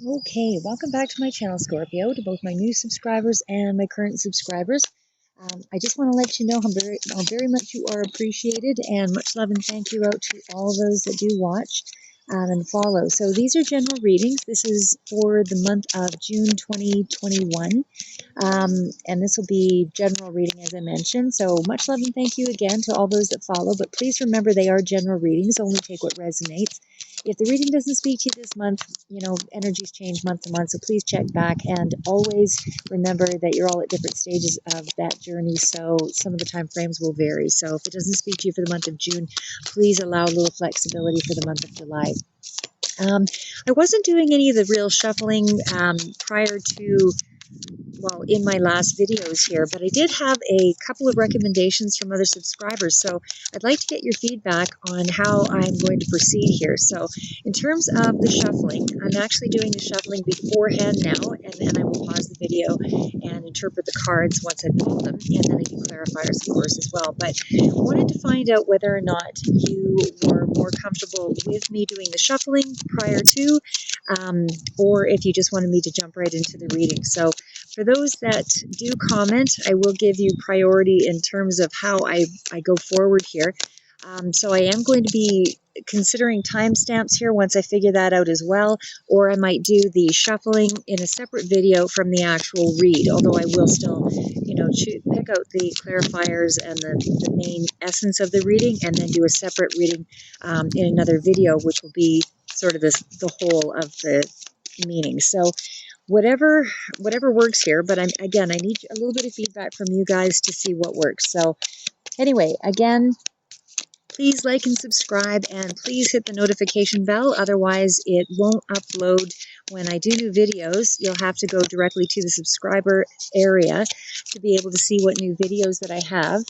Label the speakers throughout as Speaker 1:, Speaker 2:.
Speaker 1: Okay, welcome back to my channel, Scorpio, to both my new subscribers and my current subscribers. I just want to let you know how very much you are appreciated, and much love and thank you out to all those that do watch and follow. So these are general readings. This is for the month of June 2021. And this will be general reading, as I mentioned. So much love and thank you again to all those that follow. But please remember, they are general readings. Only take what resonates. If the reading doesn't speak to you this month, energies change month to month. So please check back, and always remember that you're all at different stages of that journey. So some of the time frames will vary. So if it doesn't speak to you for the month of June, please allow a little flexibility for the month of July. I wasn't doing any of the real shuffling prior to, well, in my last videos here, but I did have a couple of recommendations from other subscribers. So I'd like to get your feedback on how I'm going to proceed here. So in terms of the shuffling, I'm actually doing the shuffling beforehand now, and then I will pause the video and interpret the cards once I pull them, and then I do clarifiers, of course, as well. But I wanted to find out whether or not you were more comfortable with me doing the shuffling prior to, or if you just wanted me to jump right into the reading. So for those that do comment, I will give you priority in terms of how I go forward here. So I am going to be considering timestamps here once I figure that out as well, or I might do the shuffling in a separate video from the actual read, although I will still, pick out the clarifiers and the main essence of the reading, and then do a separate reading in another video, which will be sort of the whole of the meaning. So whatever works here, but I need a little bit of feedback from you guys to see what works. So anyway, again, please like and subscribe, and please hit the notification bell, otherwise it won't upload when I do new videos. You'll have to go directly to the subscriber area to be able to see what new videos that I have.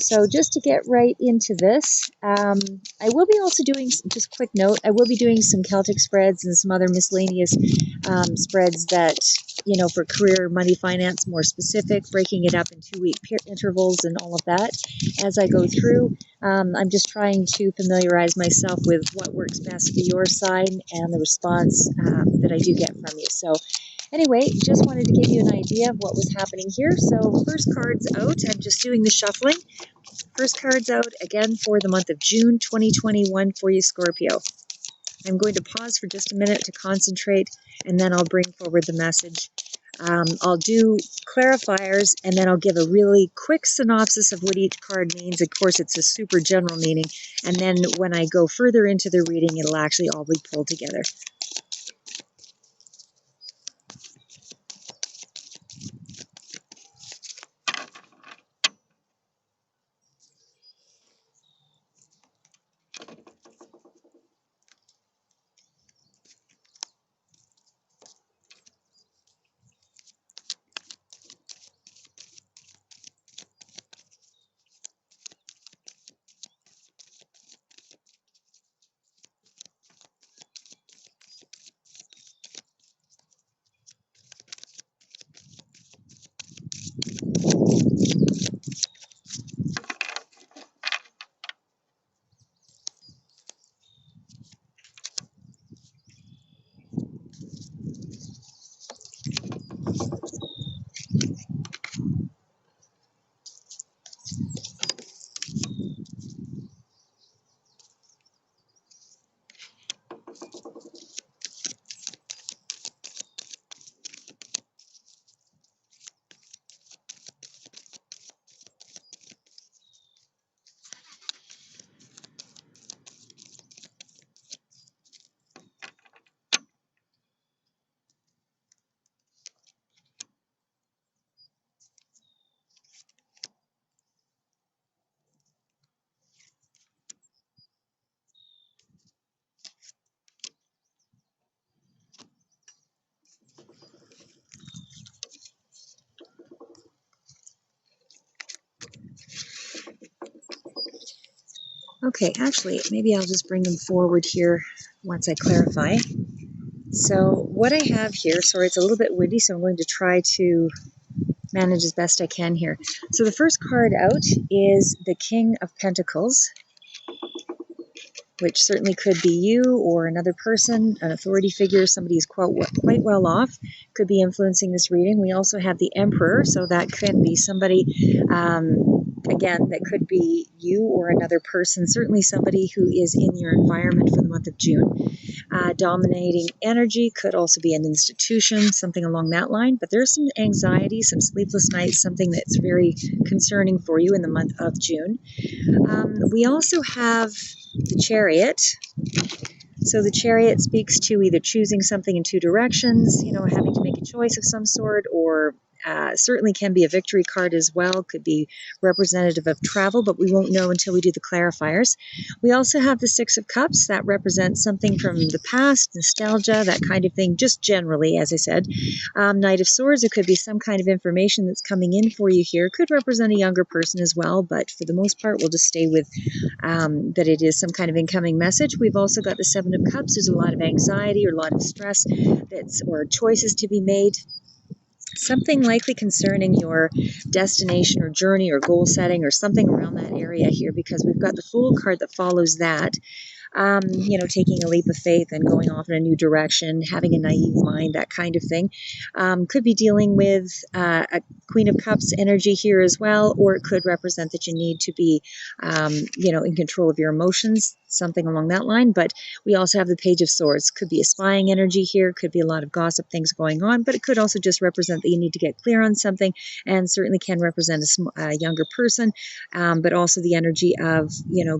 Speaker 1: So just to get right into this, I will be also doing, just quick note, I will be doing some Celtic spreads and some other miscellaneous spreads that, for career, money, finance, more specific, breaking it up in 2-week intervals and all of that as I go through. I'm just trying to familiarize myself with what works best for your sign and the response that I do get from you. So anyway, just wanted to give you an idea of what was happening here. So first card's out. I'm just doing the shuffling. First card's out again for the month of June 2021 for you, Scorpio. I'm going to pause for just a minute to concentrate, and then I'll bring forward the message. I'll do clarifiers, and then I'll give a really quick synopsis of what each card means. Of course, it's a super general meaning, and then when I go further into the reading, it'll actually all be pulled together. Okay, actually, maybe I'll just bring them forward here once I clarify. So what I have here, sorry, it's a little bit windy, so I'm going to try to manage as best I can here. So the first card out is the King of Pentacles. which certainly could be you or another person, an authority figure, somebody who's quite well off, could be influencing this reading. We also have the Emperor, so that could be somebody, again, that could be you or another person, certainly somebody who is in your environment for the month of June. Dominating energy could also be an institution, something along that line, but there's some anxiety, some sleepless nights, something that's very concerning for you in the month of June. We also have the Chariot. So the Chariot speaks to either choosing something in two directions, having to make a choice of some sort, or certainly can be a victory card as well, could be representative of travel, but we won't know until we do the clarifiers. We also have the Six of Cups. That represents something from the past, nostalgia, that kind of thing, just generally, as I said. Knight of Swords, it could be some kind of information that's coming in for you here. Could represent a younger person as well, but for the most part, we'll just stay with that it is some kind of incoming message. We've also got the Seven of Cups. There's a lot of anxiety or a lot of stress or choices to be made. Something likely concerning your destination or journey or goal setting or something around that area here, because we've got the Fool card that follows that. Taking a leap of faith and going off in a new direction, having a naive mind, that kind of thing. Could be dealing with a Queen of Cups energy here as well, or it could represent that you need to be, in control of your emotions, something along that line. But we also have the Page of Swords. Could be a spying energy here, could be a lot of gossip things going on, but it could also just represent that you need to get clear on something, and certainly can represent a younger person, but also the energy of,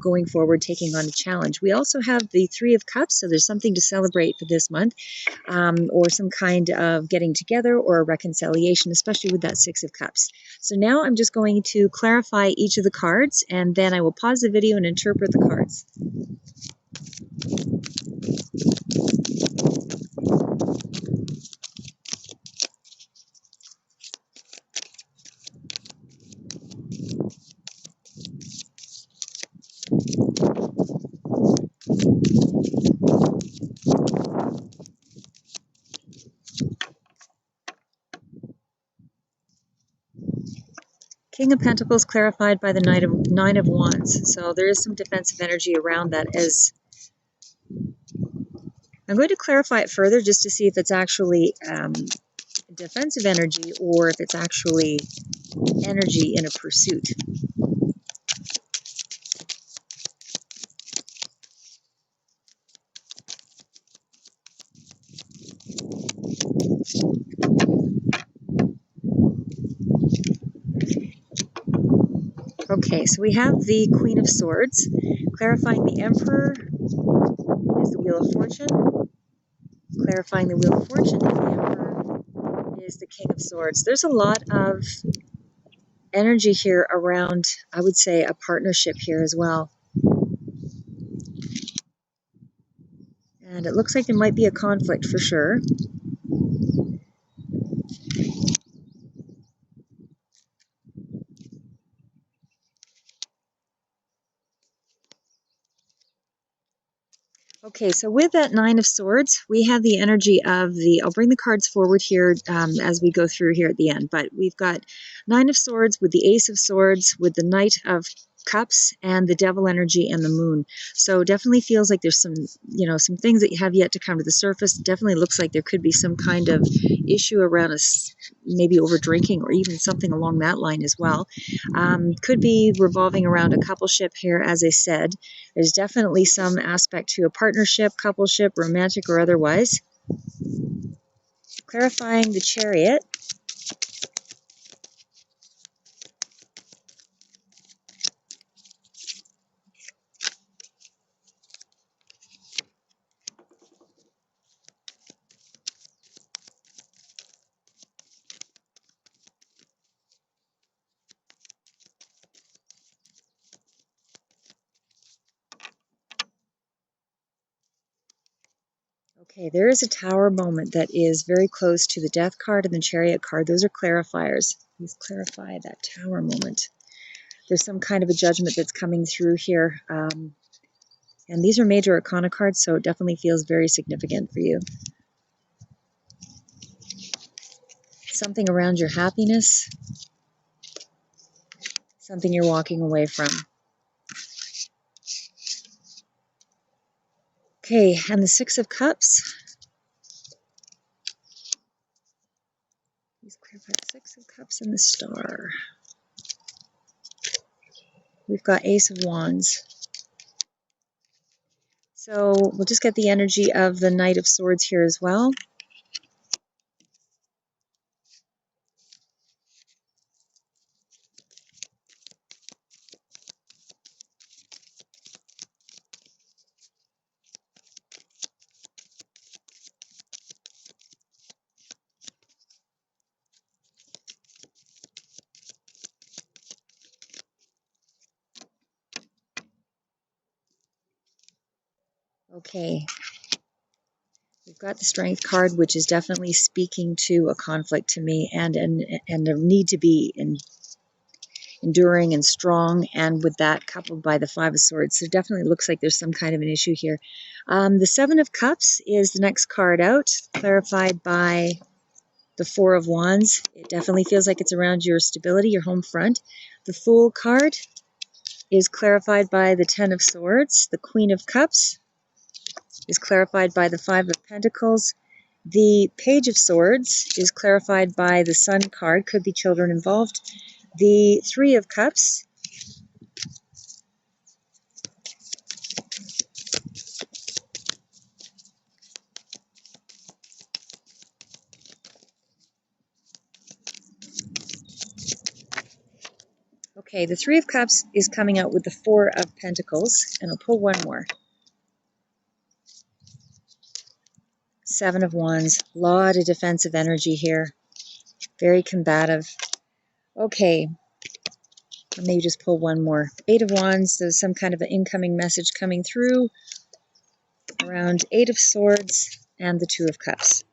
Speaker 1: going forward, taking on a challenge. We also have the Three of Cups, so there's something to celebrate for this month, or some kind of getting together or a reconciliation, especially with that Six of Cups. So now I'm just going to clarify each of the cards, and then I will pause the video and interpret the cards. King of Pentacles clarified by the Nine of Wands. So there is some defensive energy around that. As I'm going to clarify it further just to see if it's actually defensive energy or if it's actually energy in a pursuit. Okay, so we have the Queen of Swords. Clarifying the Emperor is the Wheel of Fortune. Clarifying the Wheel of Fortune and the Emperor is the King of Swords. There's a lot of energy here around, I would say, a partnership here as well. And it looks like there might be a conflict for sure. Okay, so with that Nine of Swords, we have the energy of I'll bring the cards forward here as we go through here at the end, but we've got Nine of Swords with the Ace of Swords, with the Knight of Cups, and the Devil energy and the Moon. So definitely feels like there's some things that have yet to come to the surface. Definitely looks like there could be some kind of issue around us, maybe over drinking or even something along that line as well. Could be revolving around a coupleship here, as I said. There's definitely some aspect to a partnership, coupleship, romantic or otherwise. Clarifying the Chariot. Okay, there is a Tower moment that is very close to the Death card and the Chariot card. Those are clarifiers. Please clarify that Tower moment. There's some kind of a judgment that's coming through here. And these are major arcana cards, so it definitely feels very significant for you. Something around your happiness. Something you're walking away from. Okay, and the Six of Cups. Please clarify the Six of Cups and the Star. We've got Ace of Wands. So we'll just get the energy of the Knight of Swords here as well. Okay. We've got the Strength card, which is definitely speaking to a conflict to me and a need to be enduring and strong, and with that coupled by the Five of Swords. So it definitely looks like there's some kind of an issue here. The Seven of Cups is the next card out, clarified by the Four of Wands. It definitely feels like it's around your stability, your home front. The Fool card is clarified by the Ten of Swords. The Queen of Cups is clarified by the Five of Pentacles. The Page of Swords is clarified by the Sun card. Could be children involved. The Three of Cups Okay, the Three of Cups is coming out with the Four of Pentacles, and I'll pull one more. Seven of Wands, a lot of defensive energy here. Very combative. Okay, or maybe just pull one more. Eight of Wands, there's some kind of an incoming message coming through around Eight of Swords and the Two of Cups.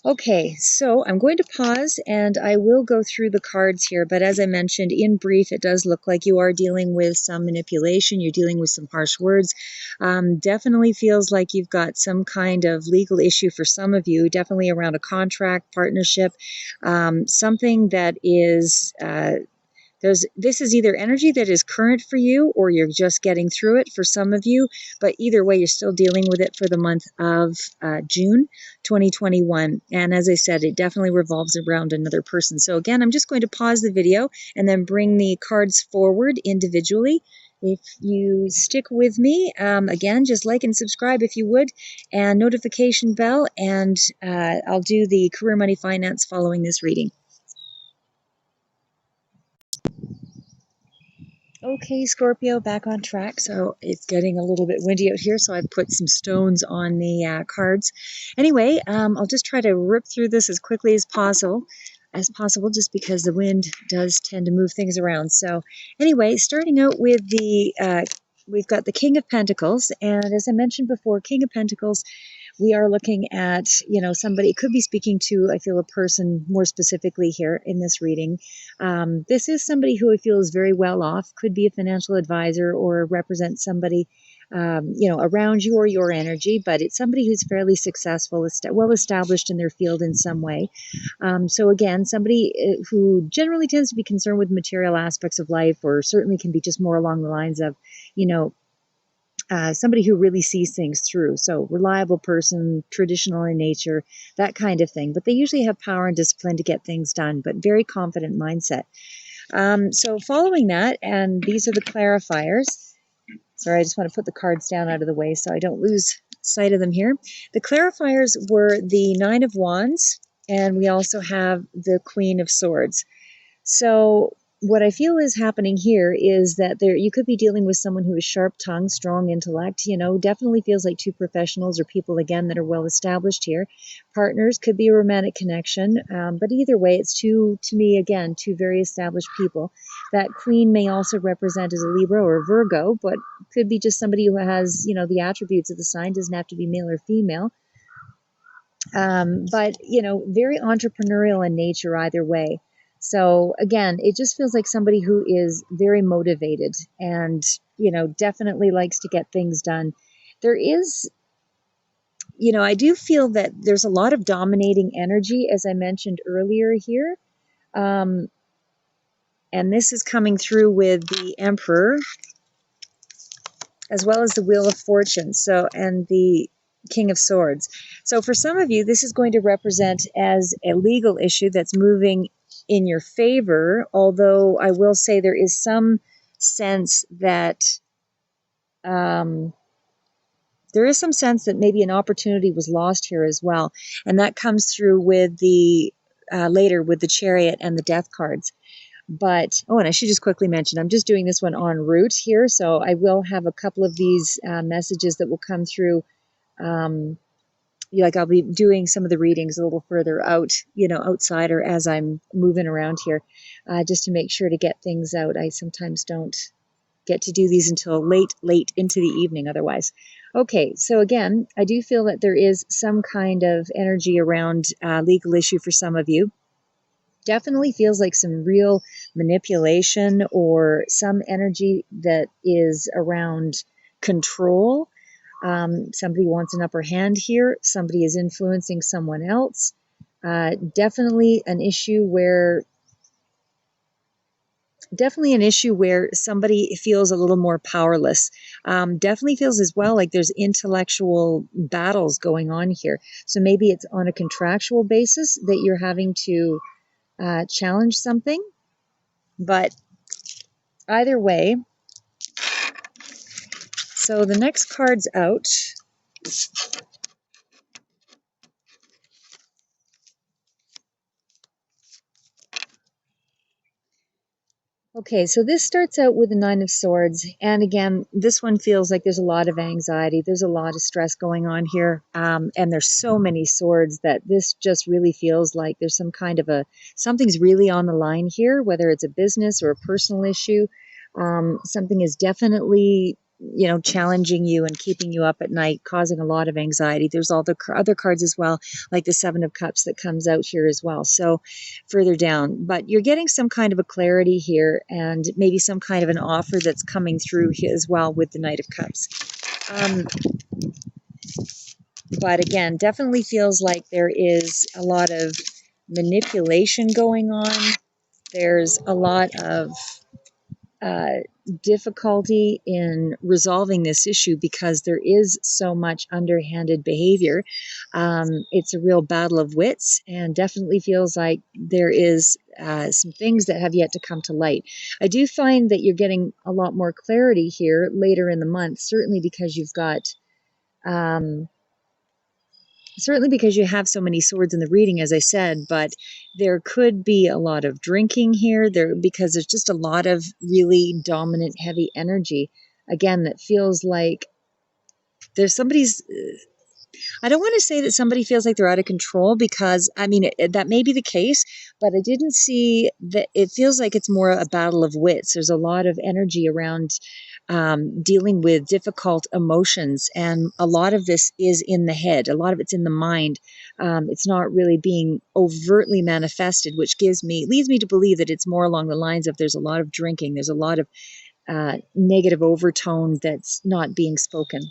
Speaker 1: Okay, so I'm going to pause and I will go through the cards here, but as I mentioned, in brief, it does look like you are dealing with some manipulation, you're dealing with some harsh words. Definitely feels like you've got some kind of legal issue for some of you, definitely around a contract, partnership, something that is... this is either energy that is current for you or you're just getting through it for some of you, but either way, you're still dealing with it for the month of June 2021. And as I said, it definitely revolves around another person. So again, I'm just going to pause the video and then bring the cards forward individually. If you stick with me, again, just like and subscribe if you would, and notification bell, and I'll do the career, money, finance following this reading. Okay, Scorpio, back on track. So it's getting a little bit windy out here, so I've put some stones on the cards. Anyway, I'll just try to rip through this as quickly as possible, just because the wind does tend to move things around. So anyway, starting out with we've got the King of Pentacles, and as I mentioned before, King of Pentacles, we are looking at, somebody, it could be speaking to, I feel, a person more specifically here in this reading. This is somebody who I feel is very well off, could be a financial advisor or represent somebody, around you or your energy, but it's somebody who's fairly successful, well established in their field in some way. So again, somebody who generally tends to be concerned with material aspects of life, or certainly can be just more along the lines of, somebody who really sees things through. So reliable person, traditional in nature, that kind of thing. But they usually have power and discipline to get things done, but very confident mindset. So following that, and these are the clarifiers. Sorry, I just want to put the cards down out of the way so I don't lose sight of them here. The clarifiers were the Nine of Wands, and we also have the Queen of Swords. So what I feel is happening here is that you could be dealing with someone who is sharp-tongued, strong intellect, definitely feels like two professionals or people, again, that are well established here. Partners could be a romantic connection, but either way, it's to me, again, two very established people. That Queen may also represent as a Libra or a Virgo, but could be just somebody who has, the attributes of the sign, doesn't have to be male or female. But, very entrepreneurial in nature either way. So again, it just feels like somebody who is very motivated and, definitely likes to get things done. There is, I do feel that there's a lot of dominating energy, as I mentioned earlier here. And this is coming through with the Emperor as well as the Wheel of Fortune, so, and the King of Swords. So for some of you, this is going to represent as a legal issue that's moving in your favor, although I will say there is some sense that maybe an opportunity was lost here as well, and that comes through with the later with the Chariot and the Death cards. But, oh, and I should just quickly mention, I'm just doing this one en route here, so I will have a couple of these messages that will come through. Like I'll be doing some of the readings a little further out, outside or as I'm moving around here, just to make sure to get things out. I sometimes don't get to do these until late into the evening otherwise. Okay, so again, I do feel that there is some kind of energy around legal issue for some of you. Definitely feels like some real manipulation or some energy that is around control. Somebody wants an upper hand here. Somebody is influencing someone else. Definitely an issue where somebody feels a little more powerless. Definitely feels as well like there's intellectual battles going on here. So maybe it's on a contractual basis that you're having to challenge something. But either way, so the next card's out. Okay, so this starts out with the Nine of Swords, and again, this one feels like there's a lot of anxiety, there's a lot of stress going on here, and there's so many swords that this just really feels like there's some kind of something's really on the line here, whether it's a business or a personal issue. Something is definitely, challenging you and keeping you up at night, causing a lot of anxiety. There's all the other cards as well, like the Seven of Cups that comes out here as well. So further down, but you're getting some kind of a clarity here and maybe some kind of an offer that's coming through here as well with the Knight of Cups. But again, definitely feels like there is a lot of manipulation going on. There's a lot of difficulty in resolving this issue because there is so much underhanded behavior. It's a real battle of wits, and definitely feels like there is some things that have yet to come to light. I do find that you're getting a lot more clarity here later in the month, certainly because you've got certainly because you have so many swords in the reading, as I said, but there could be a lot of drinking here because there's just a lot of really dominant, heavy energy. Again, that feels like there's I don't want to say that somebody feels like they're out of control because, I mean, that may be the case, but I didn't see that. It feels like it's more a battle of wits. There's a lot of energy around dealing with difficult emotions, and a lot of this is in the head. A lot of it's in the mind. It's not really being overtly manifested, which leads me to believe that it's more along the lines of there's a lot of drinking, there's a lot of negative overtone that's not being spoken.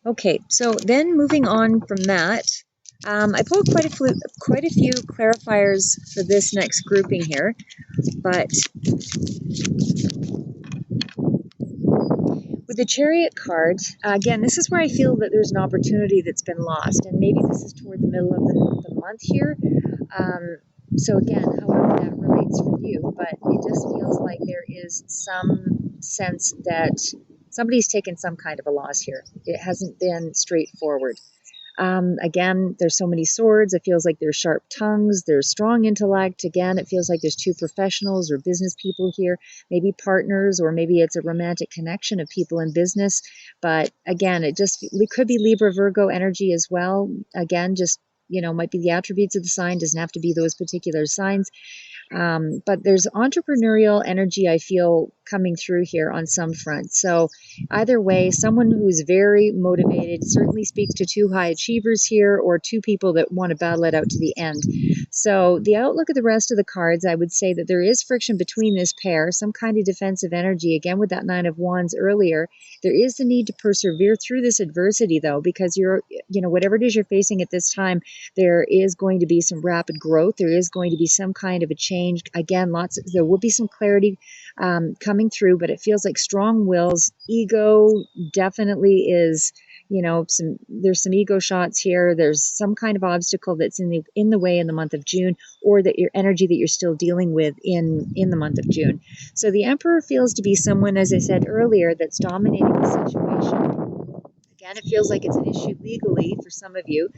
Speaker 1: Okay, so then moving on from that, I pulled quite a few clarifiers for this next grouping here, but with the Chariot card, again, this is where I feel that there's an opportunity that's been lost, and maybe this is toward the middle of the month here. So again, however that relates for you, but it just feels like there is some sense that somebody's taken some kind of a loss here. It hasn't been straightforward. Again, there's so many swords. It feels like there's sharp tongues. There's strong intellect. Again, it feels like there's two professionals or business people here, maybe partners, or maybe it's a romantic connection of people in business. But again, it could be Libra, Virgo energy as well. Again, just, might be the attributes of the sign. Doesn't have to be those particular signs. But there's entrepreneurial energy, I feel, coming through here on some front. So either way, someone who's very motivated certainly speaks to two high achievers here, or two people that want to battle it out to the end. So the outlook of the rest of the cards, I would say that there is friction between this pair, some kind of defensive energy. Again, with that Nine of Wands earlier, there is the need to persevere through this adversity, though, because whatever it is you're facing at this time, there is going to be some rapid growth. There is going to be some kind of a change. Again, there will be some clarity coming through, but it feels like strong wills. Ego definitely is, there's some ego shots here. There's some kind of obstacle that's in the way in the month of June, or that your energy that you're still dealing with in the month of June. So the Emperor feels to be someone, as I said earlier, that's dominating the situation. Again, it feels like it's an issue legally for some of you.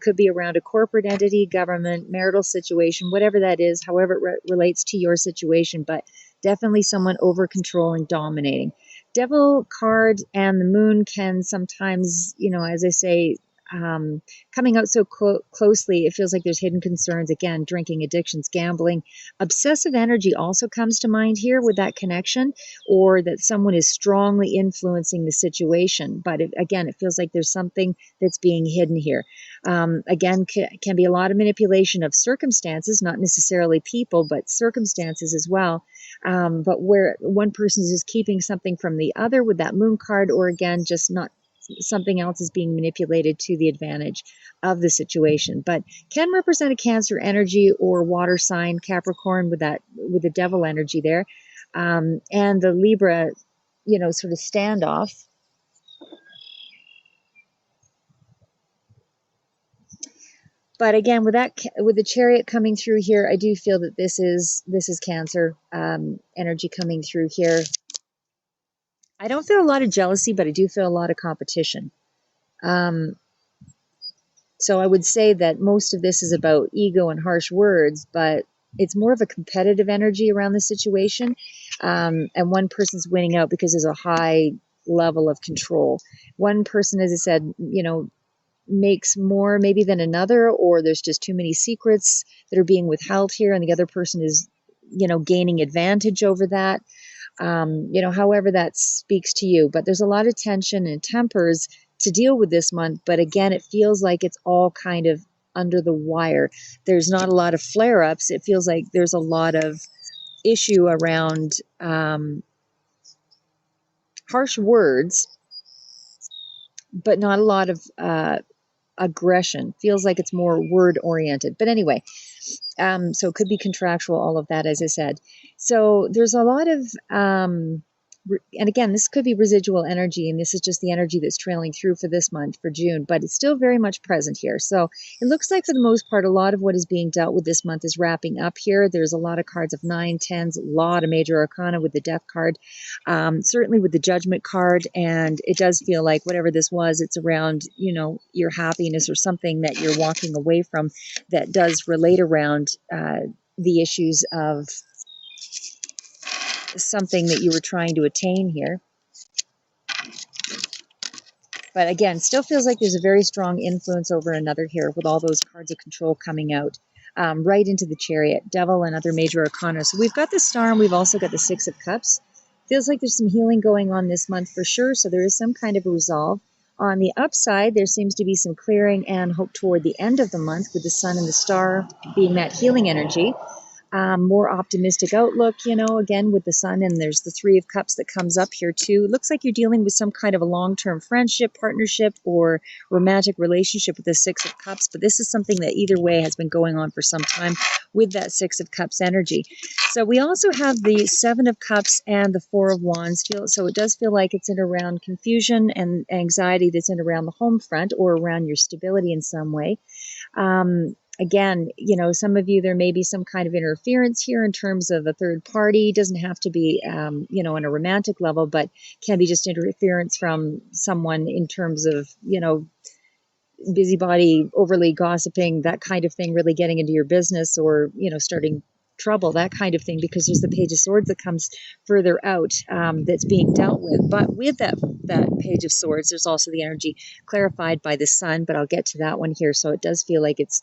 Speaker 1: Could be around a corporate entity, government, marital situation, whatever that is, however it relates to your situation, but definitely someone over controlling, dominating. Devil card and the Moon can sometimes, as I say, coming out so closely, it feels like there's hidden concerns. Again, drinking, addictions, gambling. Obsessive energy also comes to mind here with that connection, or that someone is strongly influencing the situation. But again, it feels like there's something that's being hidden here. Again, can be a lot of manipulation of circumstances, not necessarily people, but circumstances as well. But where one person is just keeping something from the other with that Moon card, or again, just not something else is being manipulated to the advantage of the situation. But can represent a Cancer energy or water sign, Capricorn, with the Devil energy there, and the Libra, sort of standoff. But again, with the Chariot coming through here, I do feel that this is Cancer energy coming through here. I don't feel a lot of jealousy, but I do feel a lot of competition. So I would say that most of this is about ego and harsh words, but it's more of a competitive energy around the situation. And one person's winning out because there's a high level of control. One person, as I said, makes more maybe than another, or there's just too many secrets that are being withheld here, and the other person is, gaining advantage over that. However that speaks to you. But there's a lot of tension and tempers to deal with this month. But again, it feels like it's all kind of under the wire. There's not a lot of flare-ups. It feels like there's a lot of issue around harsh words, but not a lot of aggression. Feels like it's more word-oriented. But anyway, so it could be contractual, all of that, as I said. So there's a lot of, and again, this could be residual energy, and this is just the energy that's trailing through for this month, for June, but it's still very much present here. So it looks like for the most part, a lot of what is being dealt with this month is wrapping up here. There's a lot of cards of 9, 10s, a lot of major arcana with the Death card, certainly with the Judgment card, and it does feel like whatever this was, it's around, your happiness or something that you're walking away from that does relate around the issues of something that you were trying to attain here. But again, still feels like there's a very strong influence over another here with all those cards of control coming out right into the Chariot, Devil, and other major arcana. So we've got the Star, and we've also got the Six of Cups. Feels like there's some healing going on this month for sure, so there is some kind of a resolve. On the upside, there seems to be some clearing and hope toward the end of the month, with the Sun and the Star being that healing energy. More optimistic outlook, again with the Sun, and there's the Three of Cups that comes up here too. It looks like you're dealing with some kind of a long-term friendship, partnership, or romantic relationship with the Six of Cups, but this is something that either way has been going on for some time with that Six of Cups energy. So we also have the Seven of Cups and the Four of Wands. So it does feel like it's in around confusion and anxiety that's in around the home front, or around your stability in some way. Again, some of you, there may be some kind of interference here in terms of a third party. It doesn't have to be, on a romantic level, but can be just interference from someone in terms of, busybody, overly gossiping, that kind of thing, really getting into your business, or, starting trouble, that kind of thing, because there's the Page of Swords that comes further out that's being dealt with. But with that Page of Swords, there's also the energy clarified by the Sun, but I'll get to that one here. So it does feel like it's,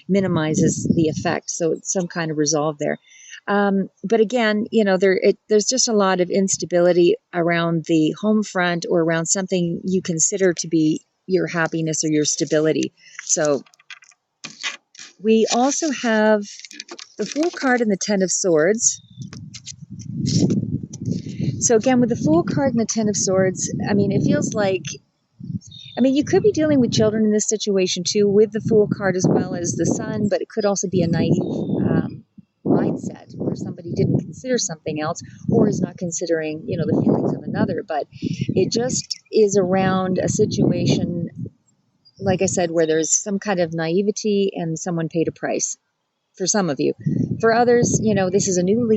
Speaker 1: minimizes the effect. So it's some kind of resolve there. But again, there's just a lot of instability around the home front or around something you consider to be your happiness or your stability. So we also have the Fool card and the Ten of Swords. So again, with the Fool card and the Ten of Swords, it feels like, you could be dealing with children in this situation too, with the Fool card as well as the Sun, but it could also be a naive mindset where somebody didn't consider something else or is not considering, the feelings of another. But it just is around a situation, like I said, where there's some kind of naivety and someone paid a price. For some of you. For others, this is a new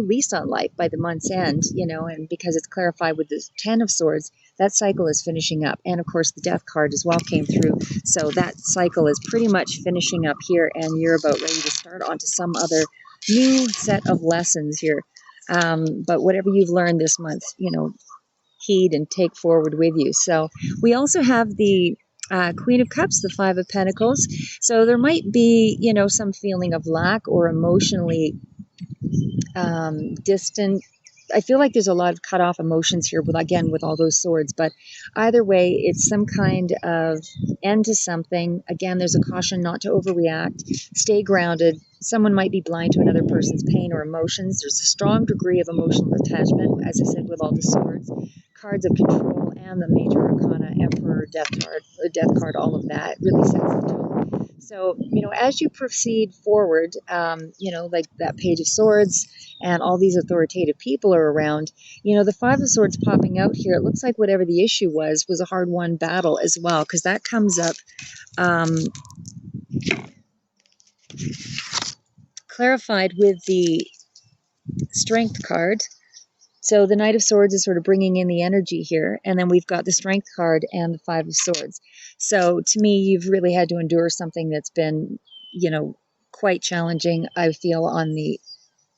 Speaker 1: lease on life by the month's end, and because it's clarified with the Ten of Swords, that cycle is finishing up. And of course, the Death card as well came through. So that cycle is pretty much finishing up here, and you're about ready to start onto some other new set of lessons here. But whatever you've learned this month, heed and take forward with you. So we also have the Queen of Cups, the Five of Pentacles. So there might be, some feeling of lack or emotionally distant. I feel like there's a lot of cut off emotions here with all those swords, but either way, it's some kind of end to something. Again, there's a caution not to overreact, stay grounded. Someone might be blind to another person's pain or emotions. There's a strong degree of emotional attachment, as I said, with all the swords, cards of control, and the major arcana, Emperor, Death card, all of that really sets the tone. So, as you proceed forward, like that Page of Swords and all these authoritative people are around, the Five of Swords popping out here, it looks like whatever the issue was a hard-won battle as well, because that comes up clarified with the Strength card. So the Knight of Swords is sort of bringing in the energy here, and then we've got the Strength card and the Five of Swords. So to me, you've really had to endure something that's been, quite challenging, I feel, on the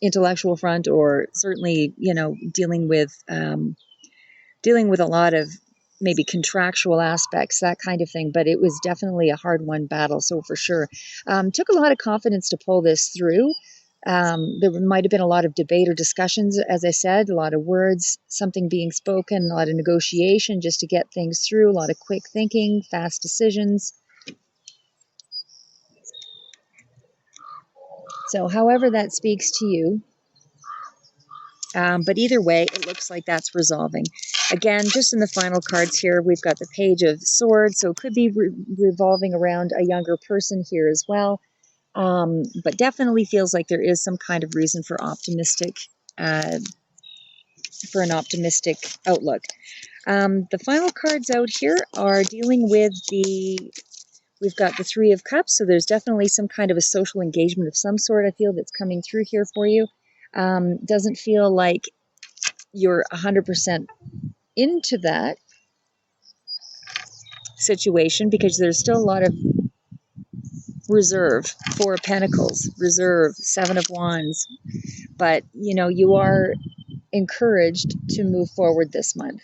Speaker 1: intellectual front, or certainly, dealing with a lot of maybe contractual aspects, that kind of thing. But it was definitely a hard-won battle, so for sure. Took a lot of confidence to pull this through. There might have been a lot of debate or discussions, as I said, a lot of words, something being spoken, a lot of negotiation just to get things through, a lot of quick thinking, fast decisions. So however that speaks to you, but either way, it looks like that's resolving. Again, just in the final cards here, we've got the Page of Swords, so it could be revolving around a younger person here as well. But definitely feels like there is some kind of reason for an optimistic outlook. The final cards out here are dealing with we've got the Three of Cups, so there's definitely some kind of a social engagement of some sort, I feel, that's coming through here for you. Doesn't feel like you're 100% into that situation, because there's still a lot of reserve. Four of Pentacles, reserve, Seven of Wands. But, you are encouraged to move forward this month.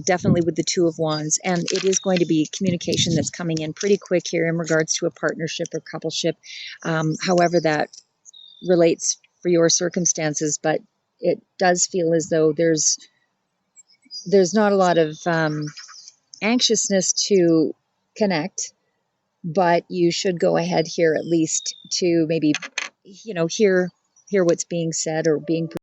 Speaker 1: Definitely with the Two of Wands. And it is going to be communication that's coming in pretty quick here in regards to a partnership or coupleship, however that relates for your circumstances. But it does feel as though there's not a lot of anxiousness to connect, but you should go ahead here at least to maybe, hear what's being said or being